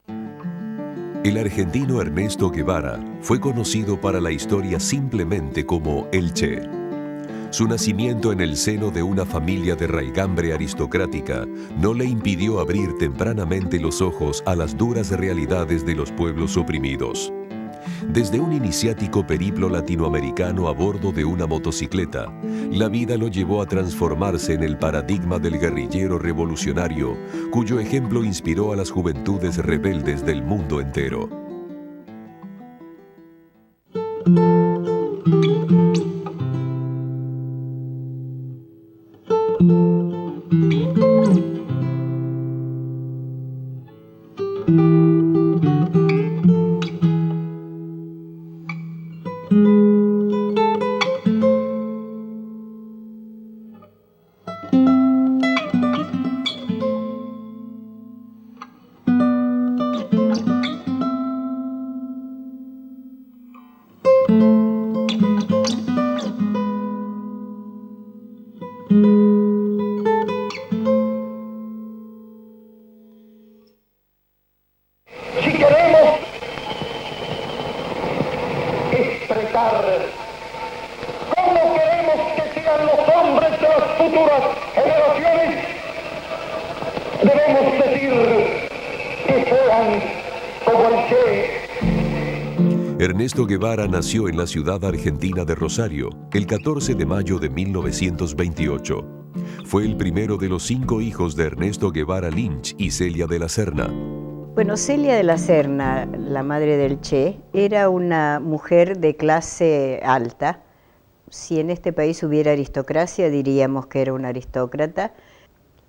El argentino Ernesto Guevara fue conocido para la historia simplemente como El Che. Su nacimiento en el seno de una familia de raigambre aristocrática no le impidió abrir tempranamente los ojos a las duras realidades de los pueblos oprimidos. Desde un iniciático periplo latinoamericano a bordo de una motocicleta, la vida lo llevó a transformarse en el paradigma del guerrillero revolucionario, cuyo ejemplo inspiró a las juventudes rebeldes del mundo entero. Si queremos expresar cómo queremos que sean los hombres de las futuras generaciones, debemos decir que sean como el Che. Ernesto Guevara nació en la ciudad argentina de Rosario el 14 de mayo de 1928. Fue el primero de los 5 hijos de Ernesto Guevara Lynch y Celia de la Serna. Bueno, Celia de la Serna, la madre del Che, era una mujer de clase alta. Si en este país hubiera aristocracia, diríamos que era una aristócrata.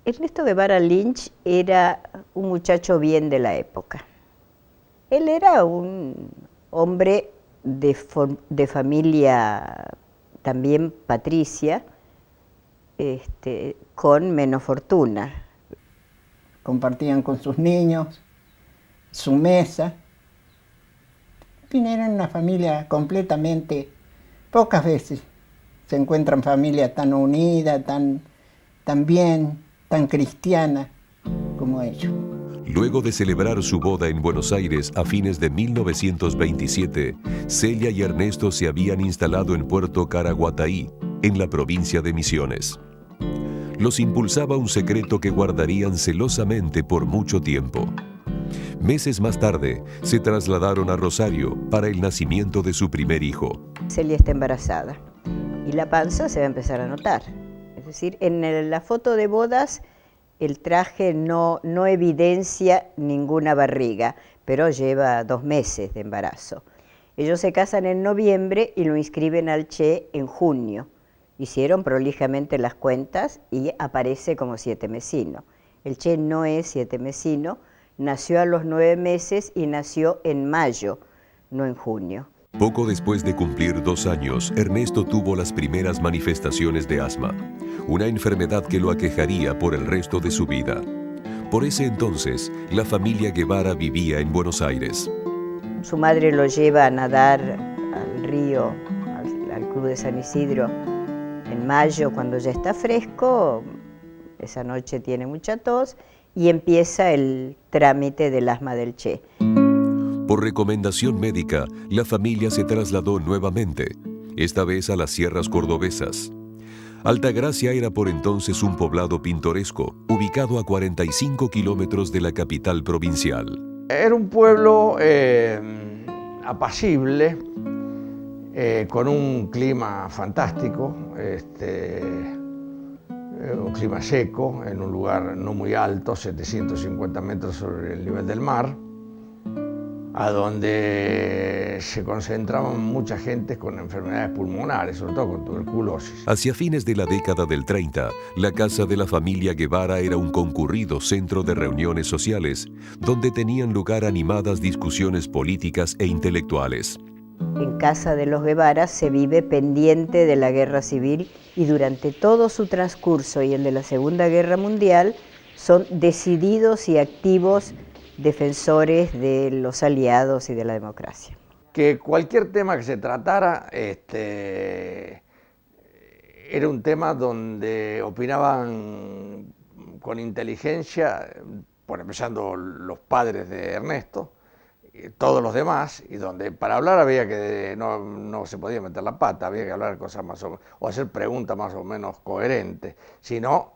Ernesto Guevara Lynch era un muchacho bien de la época. Él era un hombre de familia también patricia, con menos fortuna. Compartían con sus niños su mesa. Eran una familia completamente, pocas veces se encuentran familias tan unidas, tan bien, tan cristiana como ellos. Luego de celebrar su boda en Buenos Aires a fines de 1927, Celia y Ernesto se habían instalado en Puerto Caraguataí, en la provincia de Misiones. Los impulsaba un secreto que guardarían celosamente por mucho tiempo. Meses más tarde, se trasladaron a Rosario para el nacimiento de su primer hijo. Celia está embarazada y la panza se va a empezar a notar. Es decir, en la foto de bodas el traje no evidencia ninguna barriga, pero lleva 2 meses de embarazo. Ellos se casan en noviembre y lo inscriben al Che en junio. Hicieron prolijamente las cuentas y aparece como 7mesino. El Che no es 7mesino, nació a los 9 meses y nació en mayo, no en junio. Poco después de cumplir 2 años, Ernesto tuvo las primeras manifestaciones de asma, una enfermedad que lo aquejaría por el resto de su vida. Por ese entonces, la familia Guevara vivía en Buenos Aires. Su madre lo lleva a nadar al río, al Club de San Isidro, en mayo, cuando ya está fresco. Esa noche tiene mucha tos y empieza el trámite del asma del Che. Por recomendación médica, la familia se trasladó nuevamente, esta vez a las sierras cordobesas. Altagracia era por entonces un poblado pintoresco, ubicado a 45 kilómetros de la capital provincial. Era un pueblo apacible, con un clima fantástico, un clima seco, en un lugar no muy alto, 750 metros sobre el nivel del mar, a donde se concentraban mucha gente con enfermedades pulmonares, sobre todo con tuberculosis. Hacia fines de la década del 30, la casa de la familia Guevara era un concurrido centro de reuniones sociales, donde tenían lugar animadas discusiones políticas e intelectuales. En casa de los Guevara se vive pendiente de la guerra civil y durante todo su transcurso y el de la Segunda Guerra Mundial son decididos y activos defensores de los aliados y de la democracia. Que cualquier tema que se tratara era un tema donde opinaban con inteligencia, por empezando los padres de Ernesto, todos los demás, y donde para hablar había que, no se podía meter la pata, había que hablar cosas más o hacer preguntas más o menos coherentes, si no,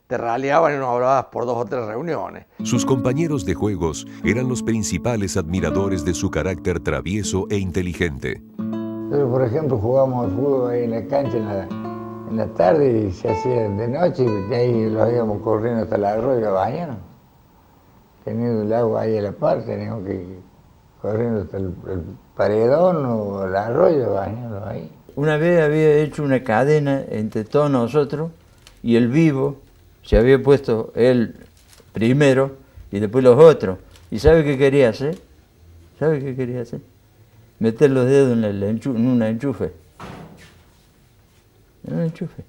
te raleaban y no hablabas por 2 o 3 reuniones. Sus compañeros de juegos eran los principales admiradores de su carácter travieso e inteligente. Nosotros, por ejemplo, jugábamos al fútbol ahí en la cancha en la tarde y se hacía de noche y de ahí los íbamos corriendo hasta el arroyo a bañarnos. Teniendo el agua ahí a la par, teníamos que ir corriendo hasta el paredón o el arroyo a bañarnos ahí. Una vez había hecho una cadena entre todos nosotros y el vivo se había puesto él primero y después los otros. ¿Y sabe qué quería hacer? ¿Sabe qué quería hacer? Meter los dedos en un enchufe. En un enchufe.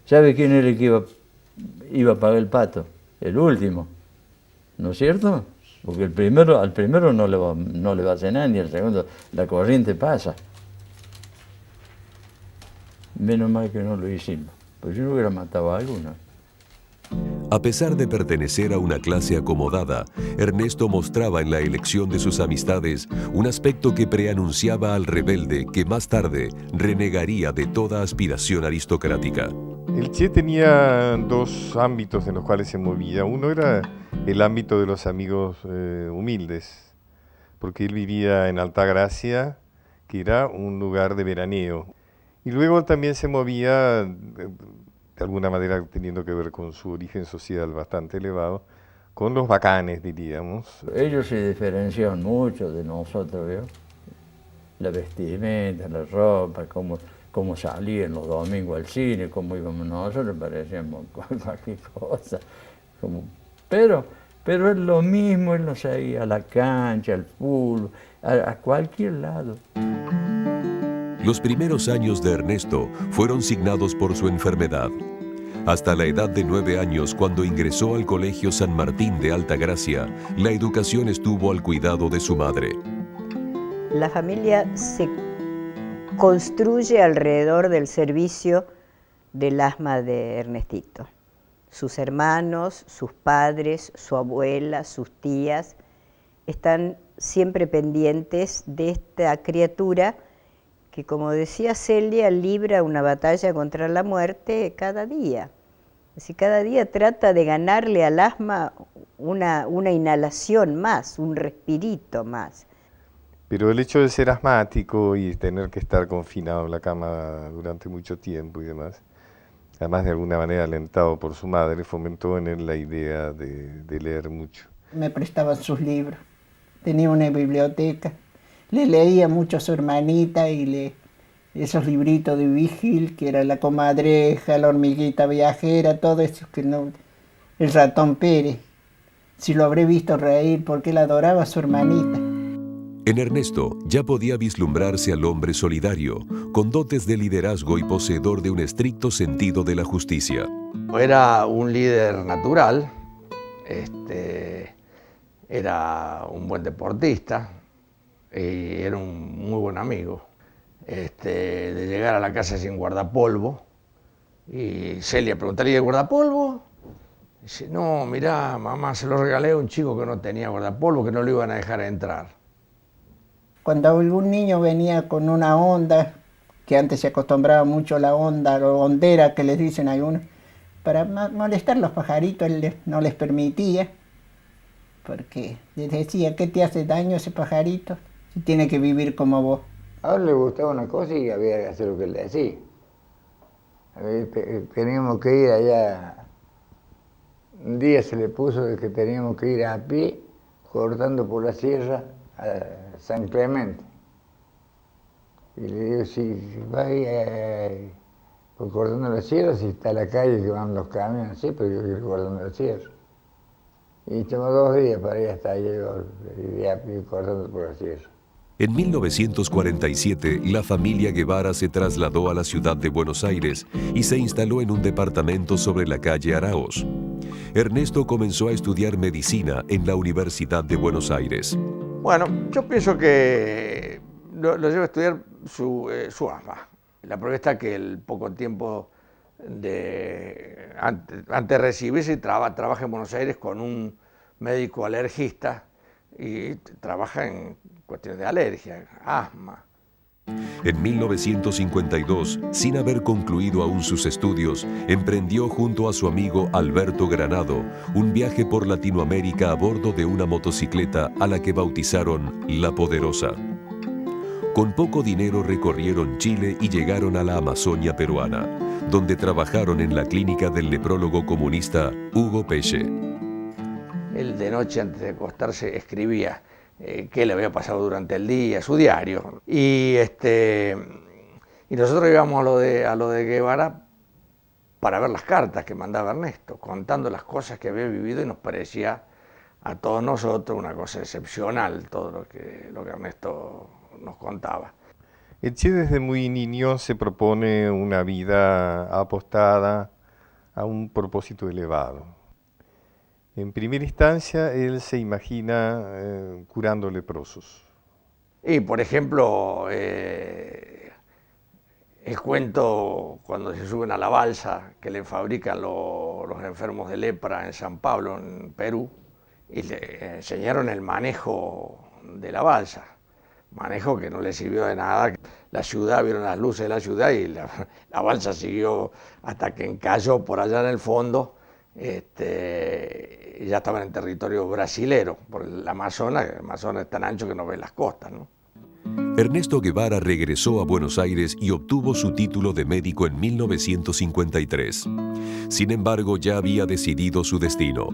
¿Sabe quién era el que iba a pagar el pato? El último. ¿No es cierto? Porque al primero no le va a hacer nada, ni al segundo la corriente pasa. Menos mal que no lo hicimos, pues yo hubiera matado a alguno. A pesar de pertenecer a una clase acomodada, Ernesto mostraba en la elección de sus amistades un aspecto que preanunciaba al rebelde que más tarde renegaría de toda aspiración aristocrática. El Che tenía 2 ámbitos en los cuales se movía. Uno era el ámbito de los amigos humildes, porque él vivía en Altagracia, que era un lugar de veraneo. Y luego también se movía, de alguna manera teniendo que ver con su origen social bastante elevado, con los bacanes, diríamos. Ellos se diferenciaban mucho de nosotros, ¿vio? La vestimenta, la ropa, cómo salían los domingos al cine, cómo íbamos nosotros, parecíamos cualquier cosa. Pero es lo mismo, él nos seguía a la cancha, al fútbol, a cualquier lado. Los primeros años de Ernesto fueron signados por su enfermedad. Hasta la edad de 9 años, cuando ingresó al Colegio San Martín de Altagracia, la educación estuvo al cuidado de su madre. La familia se construye alrededor del servicio del asma de Ernestito. Sus hermanos, sus padres, su abuela, sus tías, están siempre pendientes de esta criatura que, como decía Celia, libra una batalla contra la muerte cada día. Es decir, cada día trata de ganarle al asma una inhalación más, un respirito más. Pero el hecho de ser asmático y tener que estar confinado en la cama durante mucho tiempo y demás, además de alguna manera alentado por su madre, fomentó en él la idea de leer mucho. Me prestaban sus libros, tenía una biblioteca. Le leía mucho a su hermanita y esos libritos de Vigil, que era La Comadreja, La Hormiguita Viajera, todo eso, el Ratón Pérez. Si lo habré visto reír porque él adoraba a su hermanita. En Ernesto ya podía vislumbrarse al hombre solidario, con dotes de liderazgo y poseedor de un estricto sentido de la justicia. Era un líder natural, era un buen deportista, y era un muy buen amigo, de llegar a la casa sin guardapolvo, y Celia preguntaría, ¿el guardapolvo? Dice, no, mirá, mamá, se lo regalé a un chico que no tenía guardapolvo, que no lo iban a dejar entrar. Cuando algún niño venía con una onda, que antes se acostumbraba mucho la onda, o hondera que les dicen algunos, para molestar a los pajaritos, él no les permitía, porque les decía, ¿qué te hace daño ese pajarito? Si tiene que vivir como vos. A él le gustaba una cosa y había que hacer lo que él decía. Teníamos que ir allá, un día se le puso de que teníamos que ir a pie, cortando por la sierra a San Clemente. Y le digo, si vas ahí cortando la sierra, si está la calle que van los camiones, sí, pero yo quiero cortando la sierra. Y tomó 2 días para ir hasta allá, y a pie cortando por la sierra. En 1947, la familia Guevara se trasladó a la ciudad de Buenos Aires y se instaló en un departamento sobre la calle Araoz. Ernesto comenzó a estudiar medicina en la Universidad de Buenos Aires. Bueno, yo pienso que lo lleva a estudiar su asma. La prueba está que el poco tiempo antes de recibirse trabaja en Buenos Aires con un médico alergista y trabaja en cuestiones de alergia, asma. En 1952, sin haber concluido aún sus estudios, emprendió junto a su amigo Alberto Granado un viaje por Latinoamérica a bordo de una motocicleta a la que bautizaron La Poderosa. Con poco dinero recorrieron Chile y llegaron a la Amazonia peruana, donde trabajaron en la clínica del nefrólogo comunista Hugo Peche. Él de noche antes de acostarse escribía qué le había pasado durante el día, su diario. Y nosotros íbamos a lo de Guevara para ver las cartas que mandaba Ernesto, contando las cosas que había vivido, y nos parecía a todos nosotros una cosa excepcional todo lo que Ernesto nos contaba. El Che desde muy niño se propone una vida apostada a un propósito elevado. En primera instancia, él se imagina curando leprosos. Y, por ejemplo, el cuento cuando se suben a la balsa que le fabrican los enfermos de lepra en San Pablo, en Perú, y le enseñaron el manejo de la balsa, manejo que no le sirvió de nada. La ciudad, vieron las luces de la ciudad y la balsa siguió hasta que encalló por allá en el fondo. Ya estaban en territorio brasilero, por el Amazonas es tan ancho que no ve las costas, ¿no? Ernesto Guevara regresó a Buenos Aires y obtuvo su título de médico en 1953. Sin embargo, ya había decidido su destino.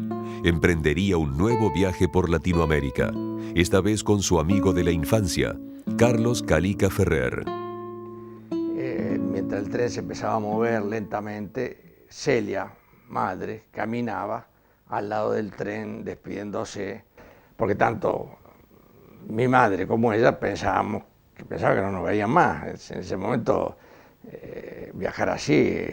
Emprendería un nuevo viaje por Latinoamérica, esta vez con su amigo de la infancia, Carlos Calica Ferrer. Mientras el tren se empezaba a mover lentamente, Celia, madre, caminaba al lado del tren despidiéndose, porque tanto mi madre como ella pensaba que no nos veían más. En ese momento viajar así,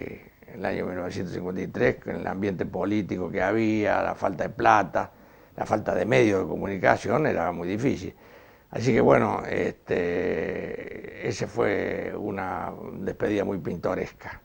en el año 1953, con el ambiente político que había, la falta de plata, la falta de medios de comunicación, era muy difícil. Así que bueno, ese fue una despedida muy pintoresca.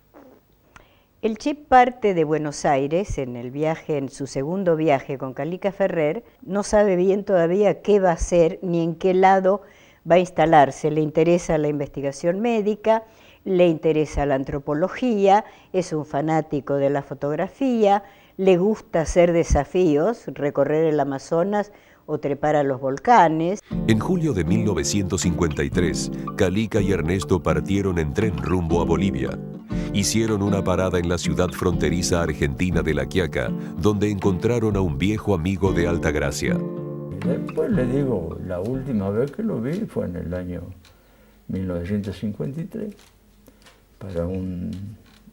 El Che parte de Buenos Aires en su segundo viaje con Calica Ferrer, no sabe bien todavía qué va a hacer ni en qué lado va a instalarse. Le interesa la investigación médica, le interesa la antropología, es un fanático de la fotografía, le gusta hacer desafíos, recorrer el Amazonas o trepar a los volcanes. En julio de 1953, Calica y Ernesto partieron en tren rumbo a Bolivia. Hicieron una parada en la ciudad fronteriza argentina de La Quiaca, donde encontraron a un viejo amigo de Altagracia. Después le digo, la última vez que lo vi fue en el año 1953.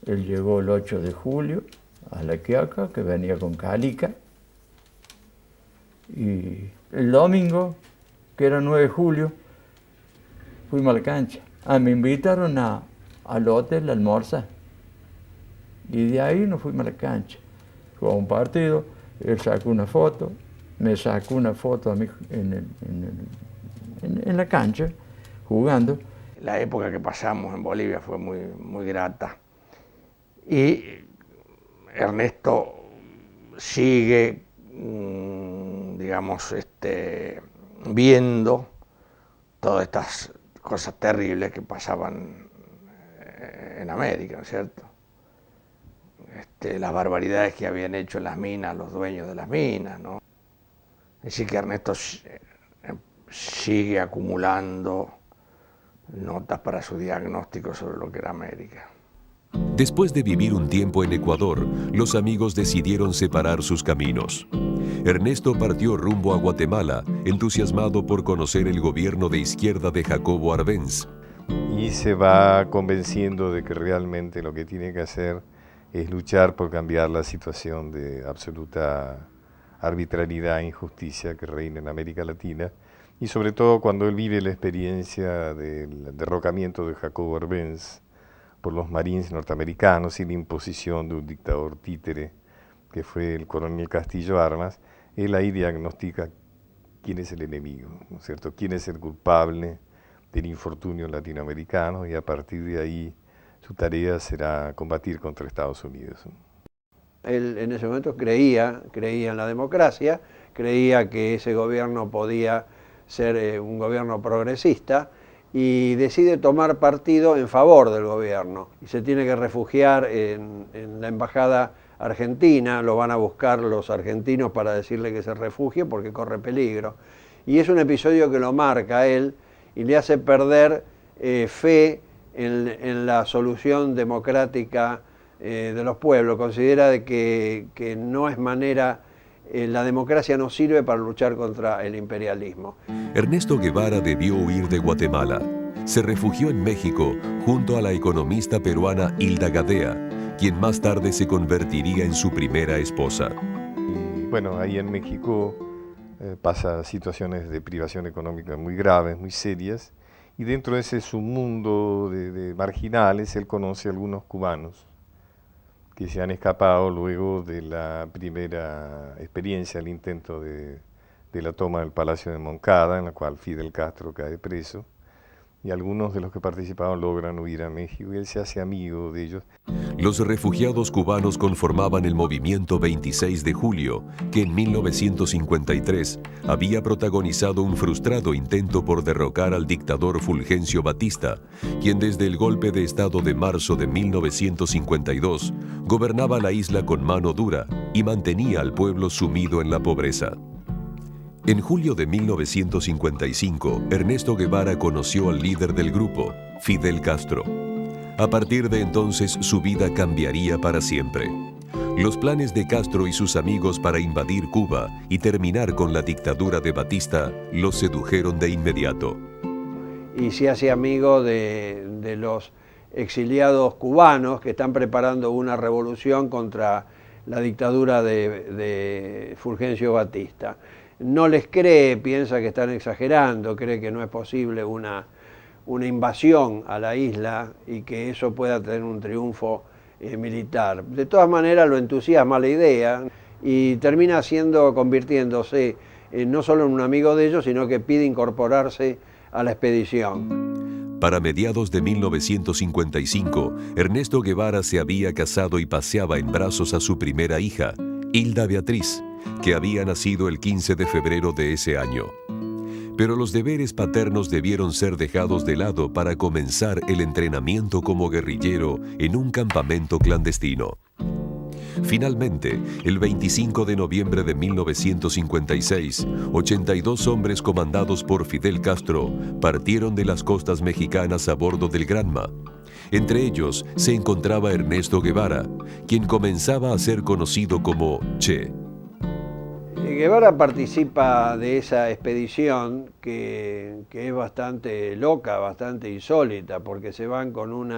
Él llegó el 8 de julio a La Quiaca, que venía con Calica. Y el domingo, que era 9 de julio, fuimos a la cancha. Me invitaron al hotel a almorzar. Y de ahí nos fuimos a la cancha. Fue a un partido, él sacó una foto, me sacó una foto a mí en la cancha, jugando. La época que pasamos en Bolivia fue muy, muy grata. Y Ernesto sigue, digamos, viendo todas estas cosas terribles que pasaban en América, ¿no es cierto? Las barbaridades que habían hecho en las minas los dueños de las minas, ¿no? Así que Ernesto sigue acumulando notas para su diagnóstico sobre lo que era América. Después de vivir un tiempo en Ecuador, los amigos decidieron separar sus caminos. Ernesto partió rumbo a Guatemala, entusiasmado por conocer el gobierno de izquierda de Jacobo Arbenz. Y se va convenciendo de que realmente lo que tiene que hacer es luchar por cambiar la situación de absoluta arbitrariedad e injusticia que reina en América Latina, y sobre todo cuando él vive la experiencia del derrocamiento de Jacobo Arbenz por los marines norteamericanos y la imposición de un dictador títere que fue el coronel Castillo Armas. Él ahí diagnostica quién es el enemigo, ¿no es cierto?, quién es el culpable del infortunio latinoamericano, y a partir de ahí su tarea será combatir contra Estados Unidos. Él en ese momento creía en la democracia, creía que ese gobierno podía ser un gobierno progresista, y decide tomar partido en favor del gobierno. Y se tiene que refugiar en la embajada argentina, lo van a buscar los argentinos para decirle que se refugie porque corre peligro. Y es un episodio que lo marca a él y le hace perder fe en la solución democrática de los pueblos. Considera de que no es manera, la democracia no sirve para luchar contra el imperialismo. Ernesto Guevara debió huir de Guatemala. Se refugió en México junto a la economista peruana Hilda Gadea, quien más tarde se convertiría en su primera esposa. Y bueno, ahí en México pasa situaciones de privación económica muy graves, muy serias, y dentro de ese submundo de marginales él conoce a algunos cubanos que se han escapado luego de la primera experiencia, el intento de la toma del Palacio de Moncada, en la cual Fidel Castro cae preso, y algunos de los que participaban logran huir a México y él se hace amigo de ellos. Los refugiados cubanos conformaban el movimiento 26 de julio, que en 1953 había protagonizado un frustrado intento por derrocar al dictador Fulgencio Batista, quien desde el golpe de Estado de marzo de 1952 gobernaba la isla con mano dura y mantenía al pueblo sumido en la pobreza. En julio de 1955, Ernesto Guevara conoció al líder del grupo, Fidel Castro. A partir de entonces, su vida cambiaría para siempre. Los planes de Castro y sus amigos para invadir Cuba y terminar con la dictadura de Batista los sedujeron de inmediato. Y se hace amigo de los exiliados cubanos que están preparando una revolución contra la dictadura de Fulgencio Batista. No les cree, piensa que están exagerando, cree que no es posible una invasión a la isla y que eso pueda tener un triunfo militar. De todas maneras lo entusiasma la idea y termina convirtiéndose no solo en un amigo de ellos, sino que pide incorporarse a la expedición. Para mediados de 1955, Ernesto Guevara se había casado y paseaba en brazos a su primera hija, Hilda Beatriz, que había nacido el 15 de febrero de ese año. Pero los deberes paternos debieron ser dejados de lado para comenzar el entrenamiento como guerrillero en un campamento clandestino. Finalmente, el 25 de noviembre de 1956, 82 hombres comandados por Fidel Castro partieron de las costas mexicanas a bordo del Granma. Entre ellos se encontraba Ernesto Guevara, quien comenzaba a ser conocido como Che. Guevara participa de esa expedición que es bastante loca, bastante insólita, porque se van con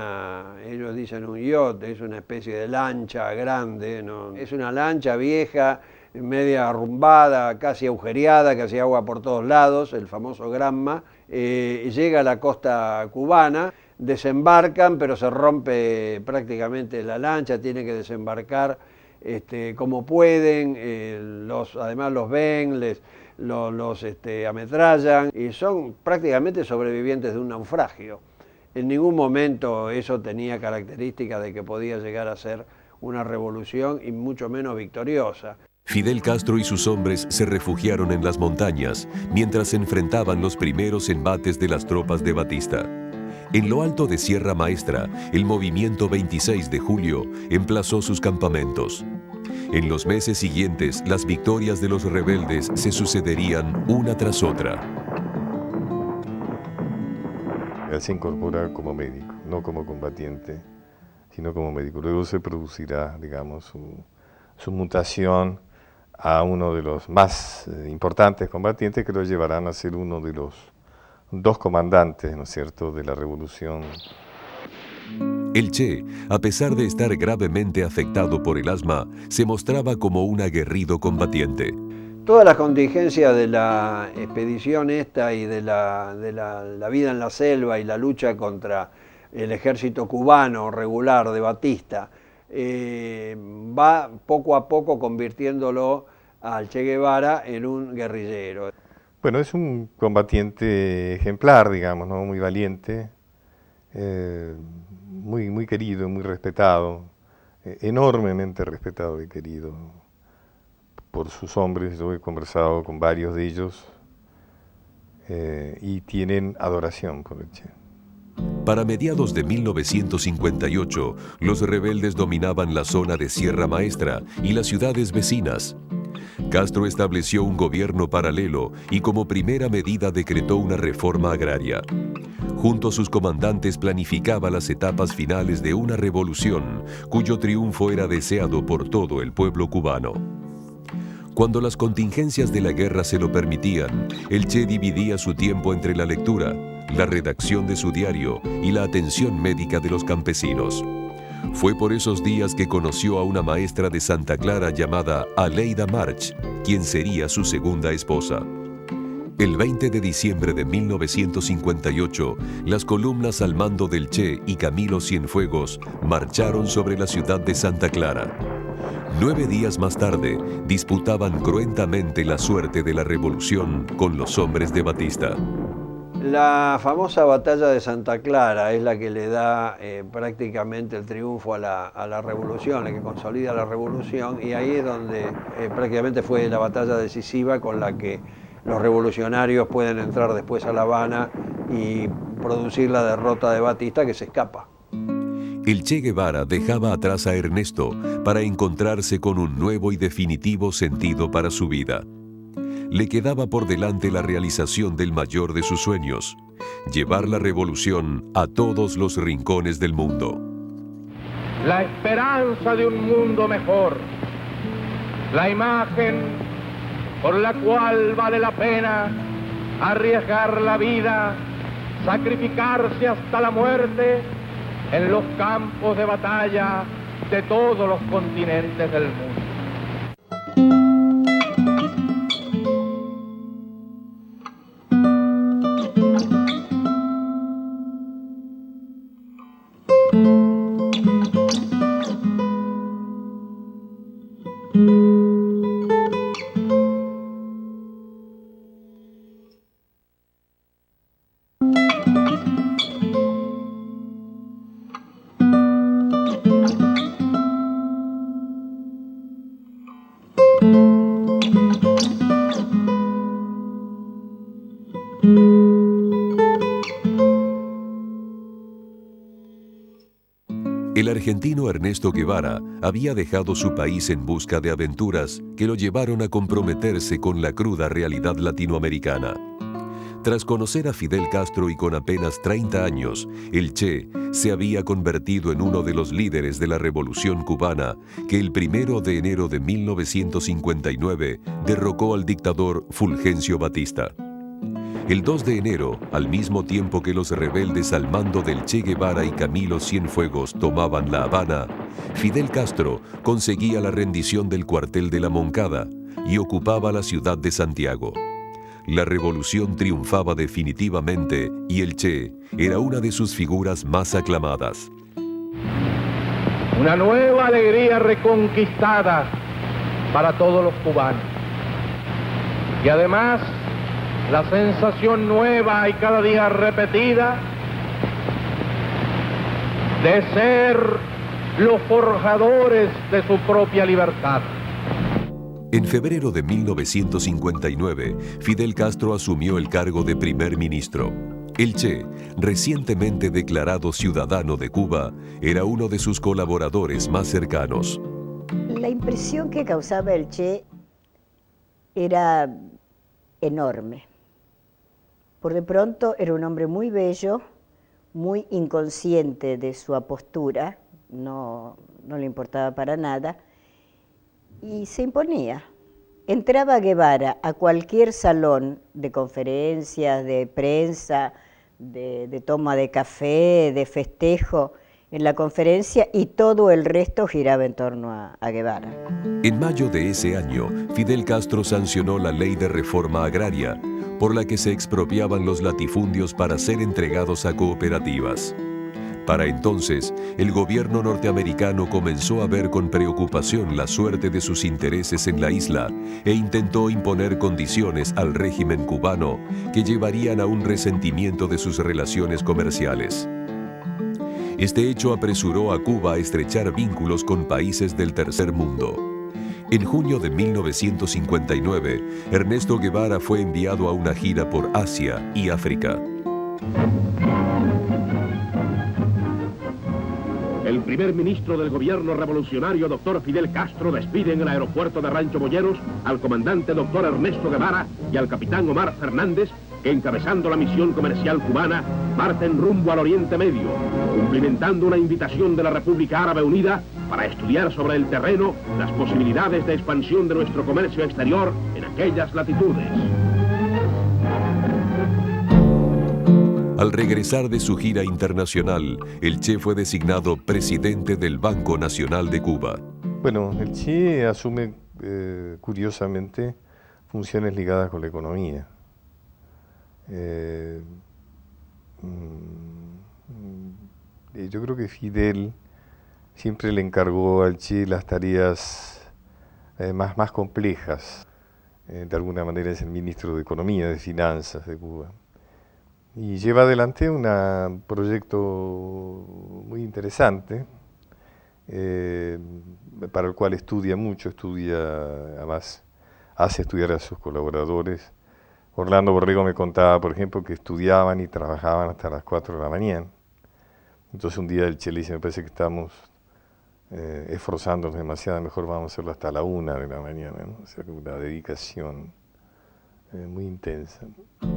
ellos dicen un yacht, es una especie de lancha grande, ¿no? Es una lancha vieja, media arrumbada, casi agujereada, que hacía agua por todos lados, el famoso Granma, llega a la costa cubana, desembarcan, pero se rompe prácticamente la lancha, tienen que desembarcar como pueden, además los ven, los ametrallan y son prácticamente sobrevivientes de un naufragio. En ningún momento eso tenía características de que podía llegar a ser una revolución y mucho menos victoriosa. Fidel Castro y sus hombres se refugiaron en las montañas mientras enfrentaban los primeros embates de las tropas de Batista. En lo alto de Sierra Maestra, el movimiento 26 de julio emplazó sus campamentos. En los meses siguientes, las victorias de los rebeldes se sucederían una tras otra. Él se incorpora como médico, no como combatiente, sino como médico. Luego se producirá, digamos, su mutación a uno de los más importantes combatientes que lo llevarán a ser uno de los dos comandantes, ¿no es cierto?, de la revolución. El Che, a pesar de estar gravemente afectado por el asma, se mostraba como un aguerrido combatiente. Todas las contingencias de la expedición esta y de la vida en la selva y la lucha contra el ejército cubano regular de Batista, va poco a poco convirtiéndolo al Che Guevara en un guerrillero. Bueno, es un combatiente ejemplar, digamos, ¿no? Muy valiente, muy querido, muy respetado, enormemente respetado y querido por sus hombres. Yo he conversado con varios de ellos y tienen adoración por el Che. Para mediados de 1958, los rebeldes dominaban la zona de Sierra Maestra y las ciudades vecinas. Castro estableció un gobierno paralelo y como primera medida decretó una reforma agraria. Junto a sus comandantes planificaba las etapas finales de una revolución cuyo triunfo era deseado por todo el pueblo cubano. Cuando las contingencias de la guerra se lo permitían, el Che dividía su tiempo entre la lectura, la redacción de su diario y la atención médica de los campesinos. Fue por esos días que conoció a una maestra de Santa Clara llamada Aleida March, quien sería su segunda esposa. El 20 de diciembre de 1958, las columnas al mando del Che y Camilo Cienfuegos marcharon sobre la ciudad de Santa Clara. 9 días más tarde, disputaban cruentamente la suerte de la revolución con los hombres de Batista. La famosa batalla de Santa Clara es la que le da prácticamente el triunfo a la revolución, la que consolida la revolución, y ahí es donde prácticamente fue la batalla decisiva con la que los revolucionarios pueden entrar después a La Habana y producir la derrota de Batista, que se escapa. El Che Guevara dejaba atrás a Ernesto para encontrarse con un nuevo y definitivo sentido para su vida. Le quedaba por delante la realización del mayor de sus sueños, llevar la revolución a todos los rincones del mundo. La esperanza de un mundo mejor, la imagen por la cual vale la pena arriesgar la vida, sacrificarse hasta la muerte en los campos de batalla de todos los continentes del mundo. El argentino Ernesto Guevara había dejado su país en busca de aventuras que lo llevaron a comprometerse con la cruda realidad latinoamericana. Tras conocer a Fidel Castro y con apenas 30 años, el Che se había convertido en uno de los líderes de la Revolución Cubana que el 1 de enero de 1959 derrocó al dictador Fulgencio Batista. El 2 de enero, al mismo tiempo que los rebeldes al mando del Che Guevara y Camilo Cienfuegos tomaban La Habana, Fidel Castro conseguía la rendición del cuartel de la Moncada y ocupaba la ciudad de Santiago. La revolución triunfaba definitivamente y el Che era una de sus figuras más aclamadas. Una nueva alegría reconquistada para todos los cubanos. Y además, la sensación nueva y cada día repetida de ser los forjadores de su propia libertad. En febrero de 1959, Fidel Castro asumió el cargo de primer ministro. El Che, recientemente declarado ciudadano de Cuba, era uno de sus colaboradores más cercanos. La impresión que causaba el Che era enorme. Por de pronto era un hombre muy bello, muy inconsciente de su apostura, no le importaba para nada, y se imponía. Entraba Guevara a cualquier salón de conferencias, de prensa, de toma de café, de festejo, en la conferencia, y todo el resto giraba en torno a Guevara. En mayo de ese año, Fidel Castro sancionó la ley de reforma agraria, por la que se expropiaban los latifundios para ser entregados a cooperativas. Para entonces, el gobierno norteamericano comenzó a ver con preocupación la suerte de sus intereses en la isla e intentó imponer condiciones al régimen cubano que llevarían a un resentimiento de sus relaciones comerciales. Este hecho apresuró a Cuba a estrechar vínculos con países del tercer mundo. En junio de 1959, Ernesto Guevara fue enviado a una gira por Asia y África. El primer ministro del gobierno revolucionario, doctor Fidel Castro, despide en el aeropuerto de Rancho Boyeros al comandante doctor Ernesto Guevara y al capitán Omar Fernández, que encabezando la misión comercial cubana, parten rumbo al Oriente Medio, cumplimentando una invitación de la República Árabe Unida para estudiar sobre el terreno las posibilidades de expansión de nuestro comercio exterior en aquellas latitudes. Al regresar de su gira internacional, el Che fue designado presidente del Banco Nacional de Cuba. Bueno, el Che asume, curiosamente, funciones ligadas con la economía. Yo creo que Fidel siempre le encargó al Che las tareas más complejas. De alguna manera es el ministro de Economía, de Finanzas de Cuba. Y lleva adelante un proyecto muy interesante, para el cual estudia mucho, además hace estudiar a sus colaboradores. Orlando Borrego me contaba, por ejemplo, que estudiaban y trabajaban hasta las 4 de la mañana. Entonces un día el Che le dice, me parece que estamos esforzándonos demasiado, mejor vamos a hacerlo hasta la 1 de la mañana, ¿no? O sea, una dedicación muy intensa.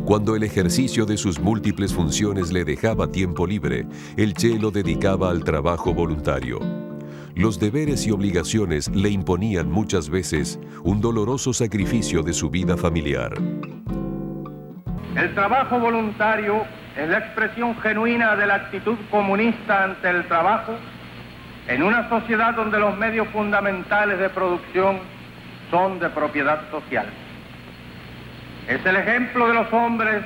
Cuando el ejercicio de sus múltiples funciones le dejaba tiempo libre, el Che lo dedicaba al trabajo voluntario. Los deberes y obligaciones le imponían muchas veces un doloroso sacrificio de su vida familiar. El trabajo voluntario es la expresión genuina de la actitud comunista ante el trabajo en una sociedad donde los medios fundamentales de producción son de propiedad social. Es el ejemplo de los hombres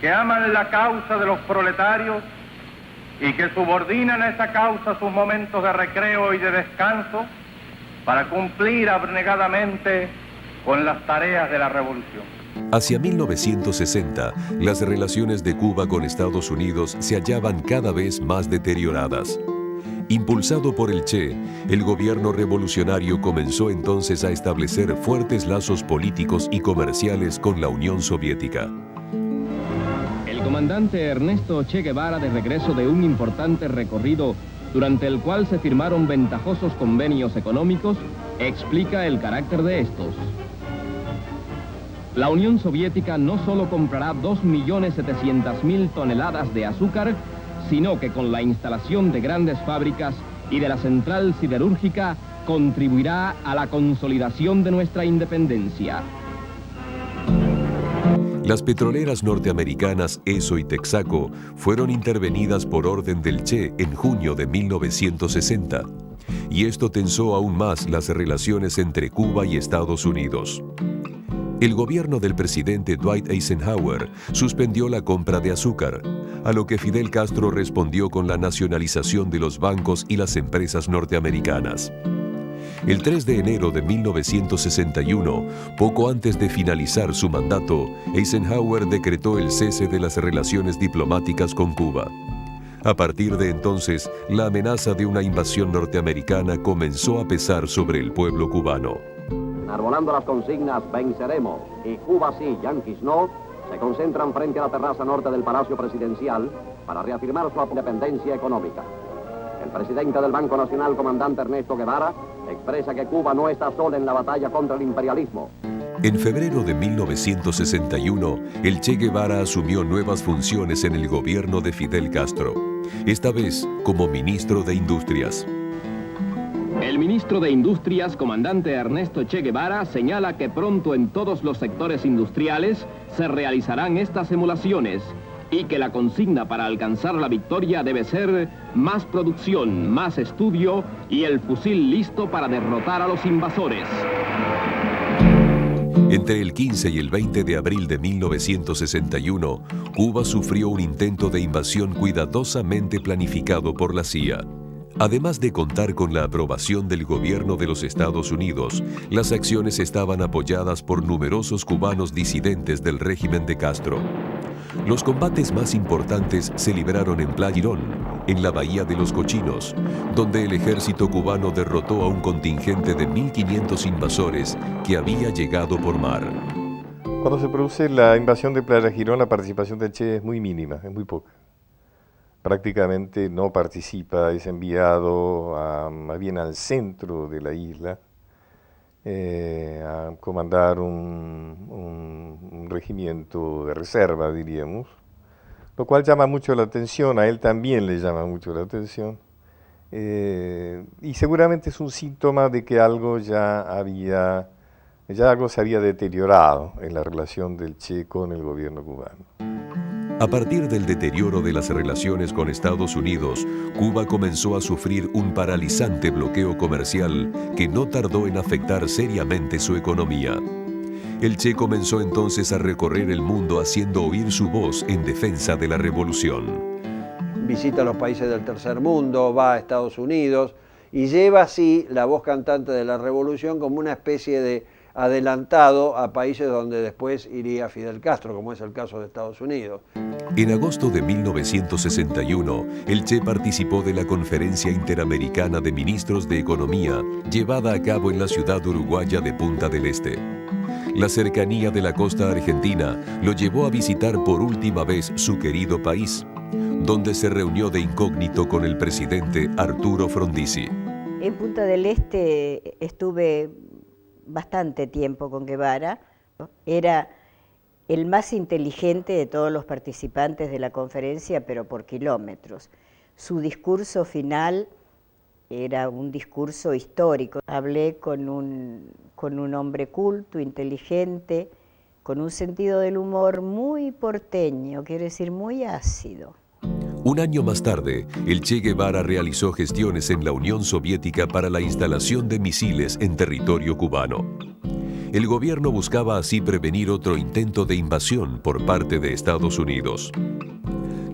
que aman la causa de los proletarios y que subordinan a esa causa sus momentos de recreo y de descanso para cumplir abnegadamente con las tareas de la revolución. Hacia 1960, las relaciones de Cuba con Estados Unidos se hallaban cada vez más deterioradas. Impulsado por el Che, el gobierno revolucionario comenzó entonces a establecer fuertes lazos políticos y comerciales con la Unión Soviética. El comandante Ernesto Che Guevara, de regreso de un importante recorrido durante el cual se firmaron ventajosos convenios económicos, explica el carácter de estos. La Unión Soviética no solo comprará 2.700.000 toneladas de azúcar, sino que con la instalación de grandes fábricas y de la central siderúrgica contribuirá a la consolidación de nuestra independencia. Las petroleras norteamericanas Esso y Texaco fueron intervenidas por orden del Che en junio de 1960, y esto tensó aún más las relaciones entre Cuba y Estados Unidos. El gobierno del presidente Dwight Eisenhower suspendió la compra de azúcar, a lo que Fidel Castro respondió con la nacionalización de los bancos y las empresas norteamericanas. El 3 de enero de 1961, poco antes de finalizar su mandato, Eisenhower decretó el cese de las relaciones diplomáticas con Cuba. A partir de entonces, la amenaza de una invasión norteamericana comenzó a pesar sobre el pueblo cubano. Arbolando las consignas "Venceremos" y "Cuba sí, Yankees no", se concentran frente a la terraza norte del Palacio Presidencial para reafirmar su independencia económica. El presidente del Banco Nacional, comandante Ernesto Guevara, expresa que Cuba no está sola en la batalla contra el imperialismo. En febrero de 1961, el Che Guevara asumió nuevas funciones en el gobierno de Fidel Castro, esta vez como ministro de Industrias. El ministro de Industrias, comandante Ernesto Che Guevara, señala que pronto en todos los sectores industriales se realizarán estas emulaciones y que la consigna para alcanzar la victoria debe ser más producción, más estudio y el fusil listo para derrotar a los invasores. Entre el 15 y el 20 de abril de 1961, Cuba sufrió un intento de invasión cuidadosamente planificado por la CIA. Además de contar con la aprobación del gobierno de los Estados Unidos, las acciones estaban apoyadas por numerosos cubanos disidentes del régimen de Castro. Los combates más importantes se libraron en Playa Girón, en la Bahía de los Cochinos, donde el ejército cubano derrotó a un contingente de 1.500 invasores que había llegado por mar. Cuando se produce la invasión de Playa Girón, la participación del Che es muy mínima, es muy poca. Prácticamente no participa, es enviado más bien al centro de la isla a comandar un regimiento de reserva, diríamos, lo cual llama mucho la atención, a él también le llama mucho la atención, y seguramente es un síntoma de que algo algo se había deteriorado en la relación del Che con el gobierno cubano. A partir del deterioro de las relaciones con Estados Unidos, Cuba comenzó a sufrir un paralizante bloqueo comercial que no tardó en afectar seriamente su economía. El Che comenzó entonces a recorrer el mundo haciendo oír su voz en defensa de la revolución. Visita los países del tercer mundo, va a Estados Unidos y lleva así la voz cantante de la revolución como una especie de adelantado a países donde después iría Fidel Castro, como es el caso de Estados Unidos. En agosto de 1961, el Che participó de la Conferencia Interamericana de Ministros de Economía, llevada a cabo en la ciudad uruguaya de Punta del Este. La cercanía de la costa argentina lo llevó a visitar por última vez su querido país, donde se reunió de incógnito con el presidente Arturo Frondizi. En Punta del Este estuve bastante tiempo con Guevara. Era el más inteligente de todos los participantes de la conferencia, pero por kilómetros. Su discurso final era un discurso histórico. Hablé con un hombre culto, inteligente, con un sentido del humor muy porteño, quiere decir muy ácido. Un año más tarde, el Che Guevara realizó gestiones en la Unión Soviética para la instalación de misiles en territorio cubano. El gobierno buscaba así prevenir otro intento de invasión por parte de Estados Unidos.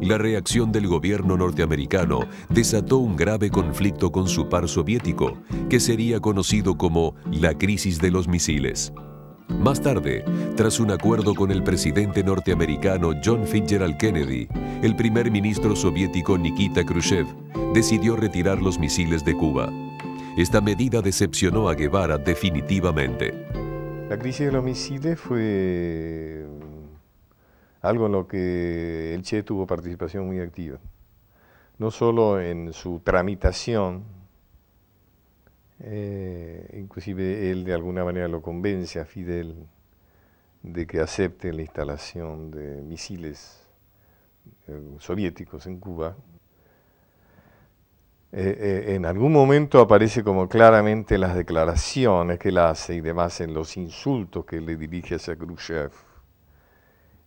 La reacción del gobierno norteamericano desató un grave conflicto con su par soviético, que sería conocido como la crisis de los misiles. Más tarde, tras un acuerdo con el presidente norteamericano John Fitzgerald Kennedy, el primer ministro soviético Nikita Khrushchev decidió retirar los misiles de Cuba. Esta medida decepcionó a Guevara definitivamente. La crisis de los misiles fue algo en lo que el Che tuvo participación muy activa, no solo en su tramitación, inclusive él de alguna manera lo convence a Fidel de que acepte la instalación de misiles soviéticos en Cuba. En algún momento aparece como claramente las declaraciones que él hace y demás en los insultos que él le dirige hacia Khrushchev,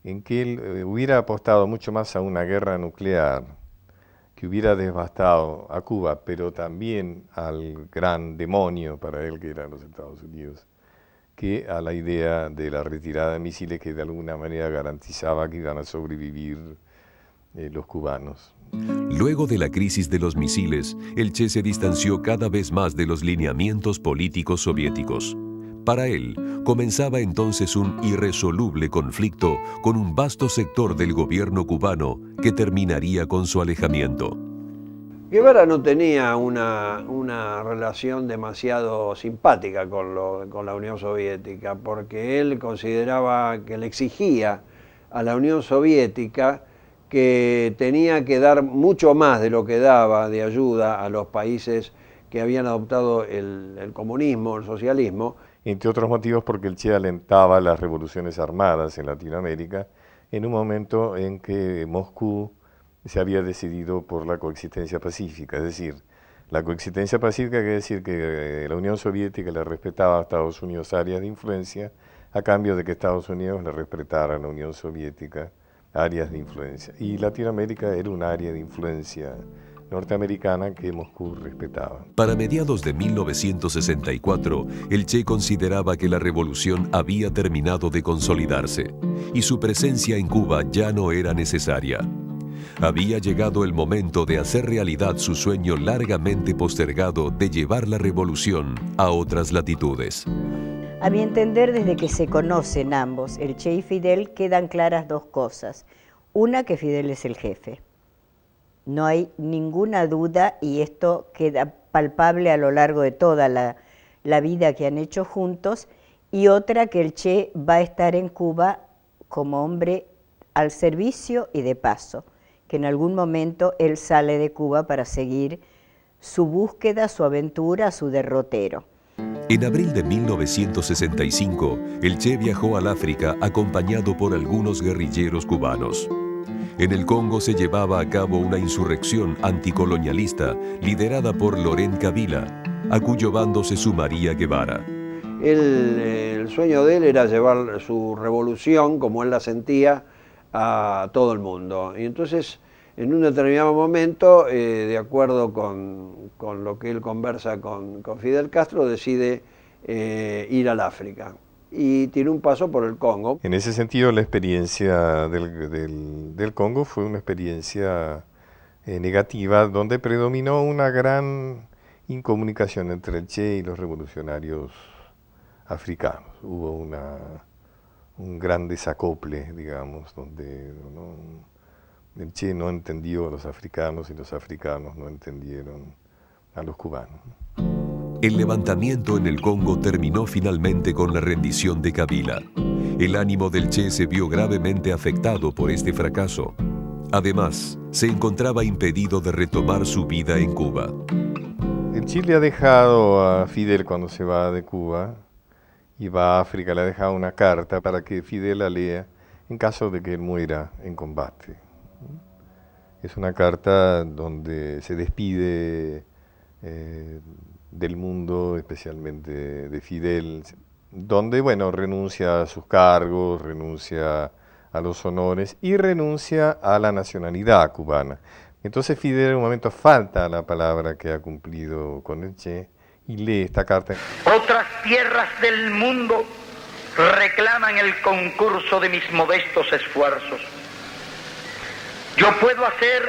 en que él hubiera apostado mucho más a una guerra nuclear que hubiera devastado a Cuba, pero también al gran demonio para él que eran los Estados Unidos, que a la idea de la retirada de misiles que de alguna manera garantizaba que iban a sobrevivir los cubanos. Luego de la crisis de los misiles, el Che se distanció cada vez más de los lineamientos políticos soviéticos. Para él, comenzaba entonces un irresoluble conflicto con un vasto sector del gobierno cubano que terminaría con su alejamiento. Guevara no tenía una relación demasiado simpática con la Unión Soviética, porque él consideraba que le exigía a la Unión Soviética que tenía que dar mucho más de lo que daba de ayuda a los países que habían adoptado el comunismo, el socialismo. Entre otros motivos porque el Che alentaba las revoluciones armadas en Latinoamérica en un momento en que Moscú se había decidido por la coexistencia pacífica. Es decir, la coexistencia pacífica quiere decir que la Unión Soviética le respetaba a Estados Unidos áreas de influencia a cambio de que Estados Unidos le respetara a la Unión Soviética áreas de influencia. Y Latinoamérica era un área de influencia norteamericana que Moscú respetaba. Para mediados de 1964, el Che consideraba que la revolución había terminado de consolidarse y su presencia en Cuba ya no era necesaria. Había llegado el momento de hacer realidad su sueño largamente postergado de llevar la revolución a otras latitudes. A mi entender, desde que se conocen ambos, el Che y Fidel, quedan claras dos cosas. Una, que Fidel es el jefe. No hay ninguna duda, y esto queda palpable a lo largo de toda la vida que han hecho juntos, y otra, que el Che va a estar en Cuba como hombre al servicio y de paso, que en algún momento él sale de Cuba para seguir su búsqueda, su aventura, su derrotero. En abril de 1965, el Che viajó al África acompañado por algunos guerrilleros cubanos. En el Congo se llevaba a cabo una insurrección anticolonialista liderada por Laurent Kabila, a cuyo bando se sumaría Guevara. El sueño de él era llevar su revolución, como él la sentía, a todo el mundo. Y entonces, en un determinado momento, de acuerdo con lo que él conversa con Fidel Castro, decide ir al África. Y tiene un paso por el Congo. En ese sentido, la experiencia del Congo fue una experiencia negativa, donde predominó una gran incomunicación entre el Che y los revolucionarios africanos. Hubo un gran desacople, digamos, donde el Che no entendió a los africanos y los africanos no entendieron a los cubanos. El levantamiento en el Congo terminó finalmente con la rendición de Kabila. El ánimo del Che se vio gravemente afectado por este fracaso. Además, se encontraba impedido de retomar su vida en Cuba. El Che le ha dejado a Fidel, cuando se va de Cuba y va a África, le ha dejado una carta para que Fidel la lea en caso de que él muera en combate. Es una carta donde se despide del mundo, especialmente de Fidel, donde, bueno, renuncia a sus cargos, renuncia a los honores y renuncia a la nacionalidad cubana. Entonces Fidel en un momento falta la palabra que ha cumplido con el Che y lee esta carta. Otras tierras del mundo reclaman el concurso de mis modestos esfuerzos. Yo puedo hacer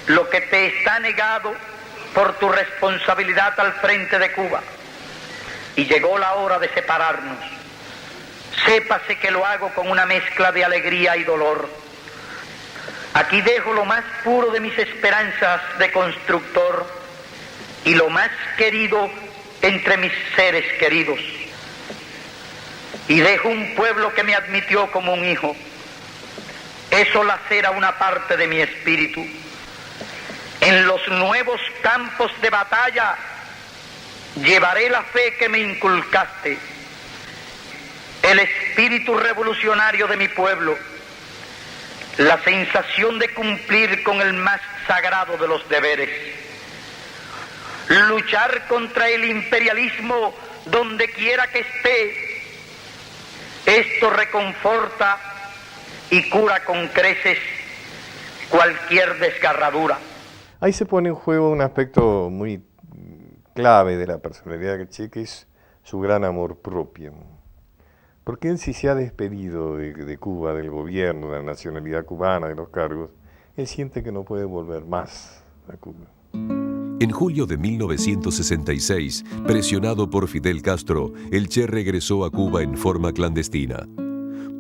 lo que te está negado por tu responsabilidad al frente de Cuba. Y llegó la hora de separarnos. Sépase que lo hago con una mezcla de alegría y dolor. Aquí dejo lo más puro de mis esperanzas de constructor y lo más querido entre mis seres queridos. Y dejo un pueblo que me admitió como un hijo. Eso lacera una parte de mi espíritu. En los nuevos campos de batalla llevaré la fe que me inculcaste, el espíritu revolucionario de mi pueblo, la sensación de cumplir con el más sagrado de los deberes, luchar contra el imperialismo donde quiera que esté. Esto reconforta y cura con creces cualquier desgarradura. Ahí se pone en juego un aspecto muy clave de la personalidad del Che, que es su gran amor propio. Porque él, si se ha despedido de Cuba, del gobierno, de la nacionalidad cubana, de los cargos, él siente que no puede volver más a Cuba. En julio de 1966, presionado por Fidel Castro, el Che regresó a Cuba en forma clandestina.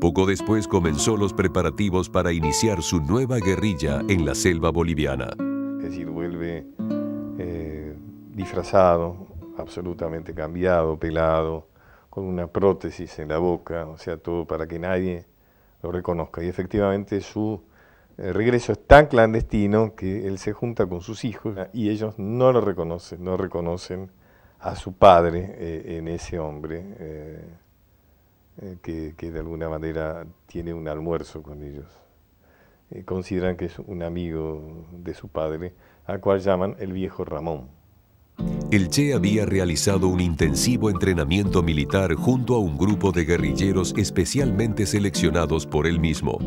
Poco después comenzó los preparativos para iniciar su nueva guerrilla en la selva boliviana. Es decir, vuelve disfrazado, absolutamente cambiado, pelado, con una prótesis en la boca, o sea, todo para que nadie lo reconozca. Y efectivamente su regreso es tan clandestino que él se junta con sus hijos y ellos no lo reconocen, no reconocen a su padre en ese hombre que de alguna manera tiene un almuerzo con ellos. Consideran que es un amigo de su padre, al cual llaman el viejo Ramón. El Che había realizado un intensivo entrenamiento militar junto a un grupo de guerrilleros especialmente seleccionados por él mismo.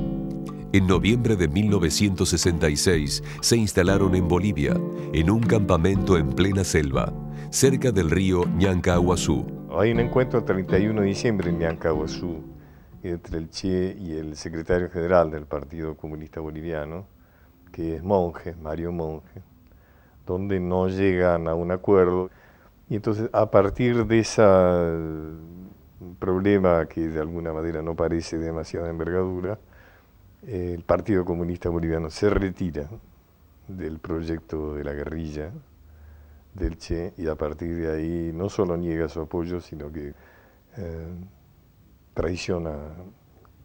En noviembre de 1966 se instalaron en Bolivia, en un campamento en plena selva, cerca del río Ñancahuazú. Hay un encuentro el 31 de diciembre en Ñancahuazú entre el Che y el secretario general del Partido Comunista Boliviano, que es Monge, Mario Monge, donde no llegan a un acuerdo. Y entonces, a partir de ese problema que de alguna manera no parece de demasiada envergadura, el Partido Comunista Boliviano se retira del proyecto de la guerrilla del Che, y a partir de ahí no solo niega su apoyo, sino que traiciona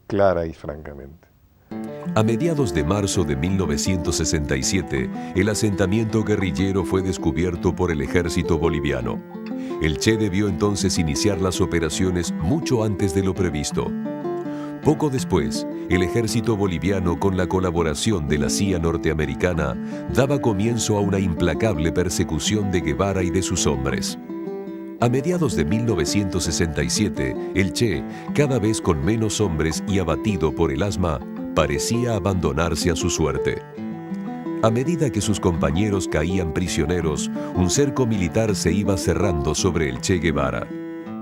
clara y francamente. A mediados de marzo de 1967, el asentamiento guerrillero fue descubierto por el ejército boliviano. El Che debió entonces iniciar las operaciones mucho antes de lo previsto. Poco después, el ejército boliviano, con la colaboración de la CIA norteamericana, daba comienzo a una implacable persecución de Guevara y de sus hombres. A mediados de 1967, el Che, cada vez con menos hombres y abatido por el asma, parecía abandonarse a su suerte. A medida que sus compañeros caían prisioneros, un cerco militar se iba cerrando sobre el Che Guevara.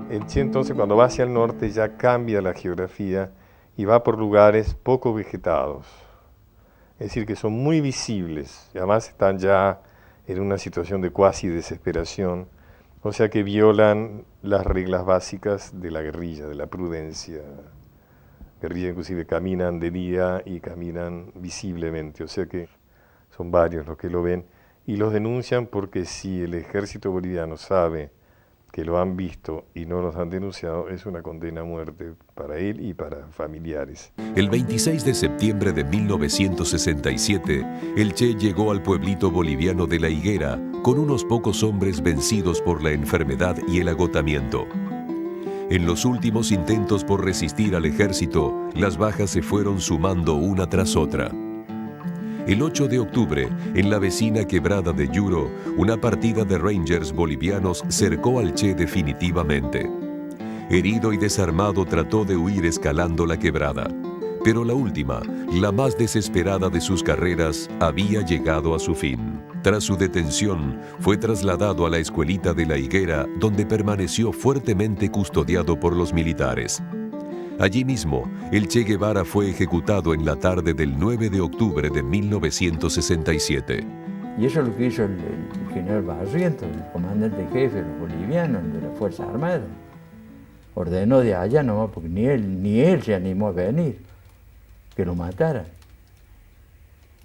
El Che entonces, cuando va hacia el norte, ya cambia la geografía y va por lugares poco vegetados. Es decir, que son muy visibles y además están ya en una situación de cuasi desesperación, o sea que violan las reglas básicas de la guerrilla, de la prudencia. Guerrilla inclusive caminan de día y caminan visiblemente, o sea que son varios los que lo ven y los denuncian, porque si el ejército boliviano sabe que lo han visto y no los han denunciado, es una condena a muerte para él y para familiares. El 26 de septiembre de 1967, el Che llegó al pueblito boliviano de La Higuera con unos pocos hombres vencidos por la enfermedad y el agotamiento. En los últimos intentos por resistir al ejército, las bajas se fueron sumando una tras otra. El 8 de octubre, en la vecina quebrada de Yuro, una partida de Rangers bolivianos cercó al Che definitivamente. Herido y desarmado, trató de huir escalando la quebrada. Pero la última, la más desesperada de sus carreras, había llegado a su fin. Tras su detención, fue trasladado a la escuelita de La Higuera, donde permaneció fuertemente custodiado por los militares. Allí mismo, el Che Guevara fue ejecutado en la tarde del 9 de octubre de 1967. Y eso es lo que hizo el general Barrientos, el comandante jefe de los bolivianos, de las Fuerzas Armadas. Ordenó de allá nomás, porque ni él se animó a venir, que lo mataran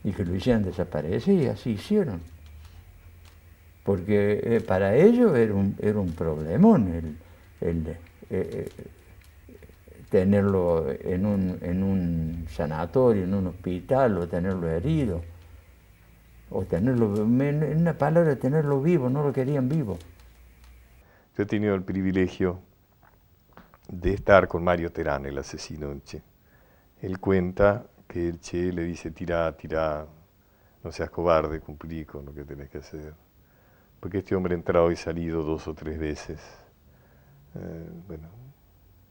y que lo hicieran desaparecer, y así hicieron. Porque para ellos era un problemón tenerlo en un sanatorio, en un hospital, o tenerlo herido, o tenerlo, en una palabra, tenerlo vivo, no lo querían vivo. Yo he tenido el privilegio de estar con Mario Terán, el asesino del Che. Él cuenta que el Che le dice: tirá, no seas cobarde, cumplí con lo que tenés que hacer. Porque este hombre ha entrado y salido 2 o 3 veces.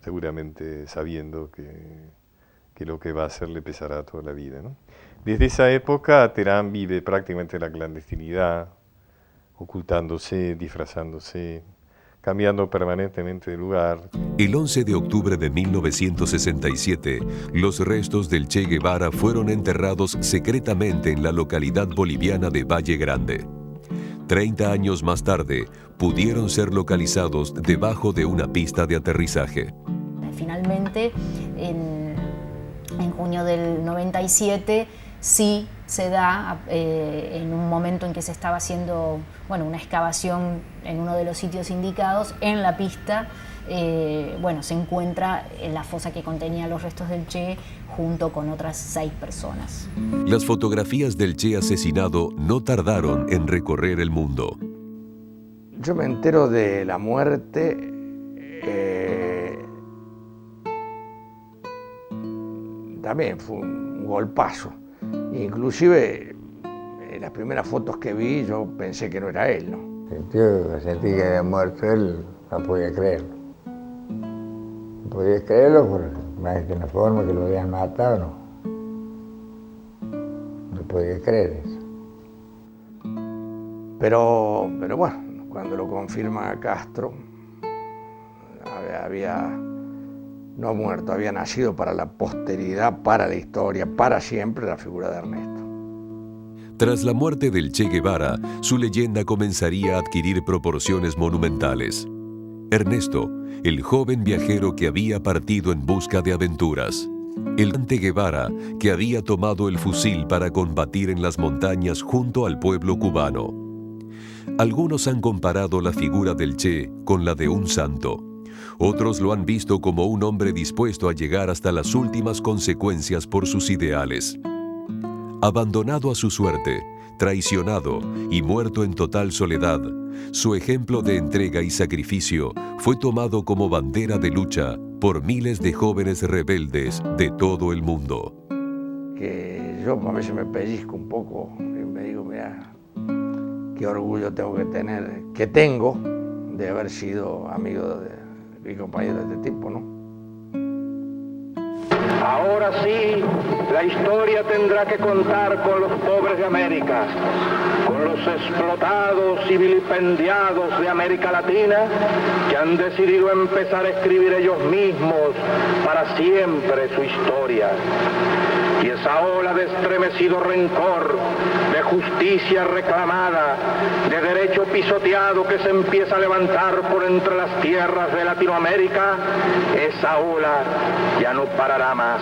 Seguramente sabiendo que lo que va a hacer le pesará toda la vida, ¿no? Desde esa época, Terán vive prácticamente la clandestinidad, ocultándose, disfrazándose, cambiando permanentemente de lugar. El 11 de octubre de 1967, los restos del Che Guevara fueron enterrados secretamente en la localidad boliviana de Valle Grande. 30 años más tarde, pudieron ser localizados debajo de una pista de aterrizaje. Finalmente, en junio del 97, sí se da, en un momento en que se estaba haciendo una excavación en uno de los sitios indicados, en la pista, se encuentra la fosa que contenía los restos del Che junto con otras 6 personas. Las fotografías del Che asesinado no tardaron en recorrer el mundo. Yo me entero de la muerte también fue un golpazo. Inclusive en las primeras fotos que vi yo pensé que no era él, ¿no? Sentí que había muerto él, no podía creerlo. No podía creerlo porque más que en la forma que lo habían matado, no podía creer eso. Pero bueno, cuando lo confirma Castro, había no muerto, había nacido para la posteridad, para la historia, para siempre, la figura de Ernesto. Tras la muerte del Che Guevara, su leyenda comenzaría a adquirir proporciones monumentales. Ernesto, el joven viajero que había partido en busca de aventuras. El Che Guevara, que había tomado el fusil para combatir en las montañas junto al pueblo cubano. Algunos han comparado la figura del Che con la de un santo. Otros lo han visto como un hombre dispuesto a llegar hasta las últimas consecuencias por sus ideales. Abandonado a su suerte, traicionado y muerto en total soledad, su ejemplo de entrega y sacrificio fue tomado como bandera de lucha por miles de jóvenes rebeldes de todo el mundo. Que yo a veces me pellizco un poco y me digo, mira, qué orgullo tengo que tengo de haber sido amigo y compañero de este tipo, ¿no? Ahora sí, la historia tendrá que contar con los pobres de América, con los explotados y vilipendiados de América Latina, que han decidido empezar a escribir ellos mismos para siempre su historia. Y esa ola de estremecido rencor, de justicia reclamada, de derecho pisoteado que se empieza a levantar por entre las tierras de Latinoamérica, esa ola ya no parará más.